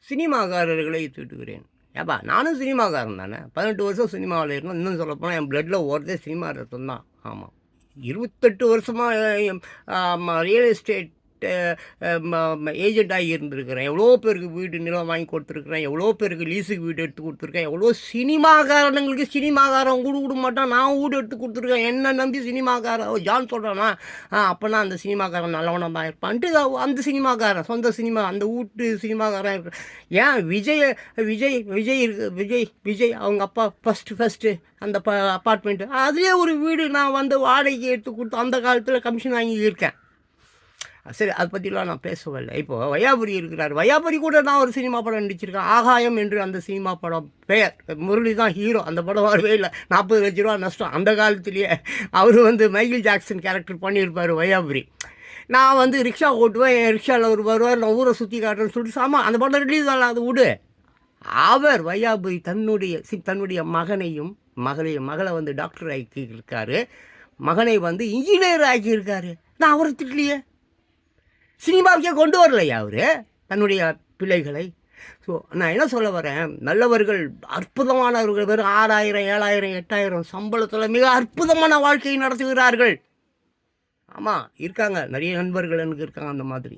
சினிமாக்காரர்களை திட்டுகிறேன். ஏப்பா நானும் சினிமாக்காரன் தானே. 18 வருஷம் சினிமாவில் இருக்கணும். இன்னும் சொல்லப்போனால் என் பிளட்டில் ஓடுறதே சினிமா ரத்தம் தான். ஆமாம். 28 வருஷமாக ரியல் எஸ்டேட் ஏஜென்ட்டாகி இருந்திருக்கிறேன். எவ்வளோ பேருக்கு வீடு நிலம் வாங்கி கொடுத்துருக்குறேன். எவ்வளோ பேருக்கு லீஸுக்கு வீடு எடுத்து கொடுத்துருக்கேன். எவ்வளோ சினிமாக்காரனுங்களுக்கு சினிமாக்காரன் வீடு விட மாட்டான். நான் வீடு எடுத்து கொடுத்துருக்கேன். என்ன நம்பி சினிமாக்காரன் ஜான் சொல்கிறானா அப்போனா அந்த சினிமாக்காரன் நல்லவனாக தான் இருப்பான்ட்டு அந்த சினிமாக்காரன் சொந்த சினிமா அந்த வீட்டு சினிமாக்காரன் இருக்கு. ஏன் விஜய் விஜய் விஜய் இருக்கு விஜய் அவங்க அப்பா ஃபஸ்ட்டு அந்த அப்பார்ட்மெண்ட்டு அதுலேயே ஒரு வீடு நான் வந்து வாடகைக்கு எடுத்து கொடுத்து அந்த காலத்தில் கமிஷன் வாங்கி இருக்கேன். சரி, அதை பற்றிலாம் நான் பேசவில்லை. இப்போது வையாபுரி இருக்கிறார். வையாபுரி கூட நான் ஒரு சினிமா படம் நடிச்சிருக்கேன். ஆகாயம் என்று அந்த சினிமா படம் பெயர். முரளி தான் ஹீரோ. அந்த படம் வரவே இல்லை. 40 லட்ச ரூபா நஷ்டம். அந்த காலத்துலேயே அவர் வந்து மைக்கேல் ஜாக்சன் கேரக்டர் பண்ணியிருப்பார் வையாபுரி. நான் வந்து ரிக்ஷா ஓட்டுவேன். என் ரிக்ஷாவில் அவர் வருவார். நான் ஊரை சுற்றி காட்டுறேன்னு சொல்லிட்டு சாமா அந்த படம் ரிலீஸ் ஆகலாம். அது விடு. அவர் வையாபுரி தன்னுடைய மகளை வந்து டாக்டர் ஆக்கியிருக்காரு. மகனை வந்து இன்ஜினியர் ஆக்கியிருக்காரு. நான் அவரை திட்டலையே. சினிமாவுக்கே கொண்டு வரலையா அவர் தன்னுடைய பிள்ளைகளை? ஸோ நான் என்ன சொல்ல வரேன், நல்லவர்கள் அற்புதமானவர்கள் வெறும் 6000 7000 8000 சம்பளத்தில் மிக அற்புதமான வாழ்க்கையை நடத்துகிறார்கள். ஆமாம், இருக்காங்க. நிறைய நண்பர்கள் எனக்கு இருக்காங்க அந்த மாதிரி.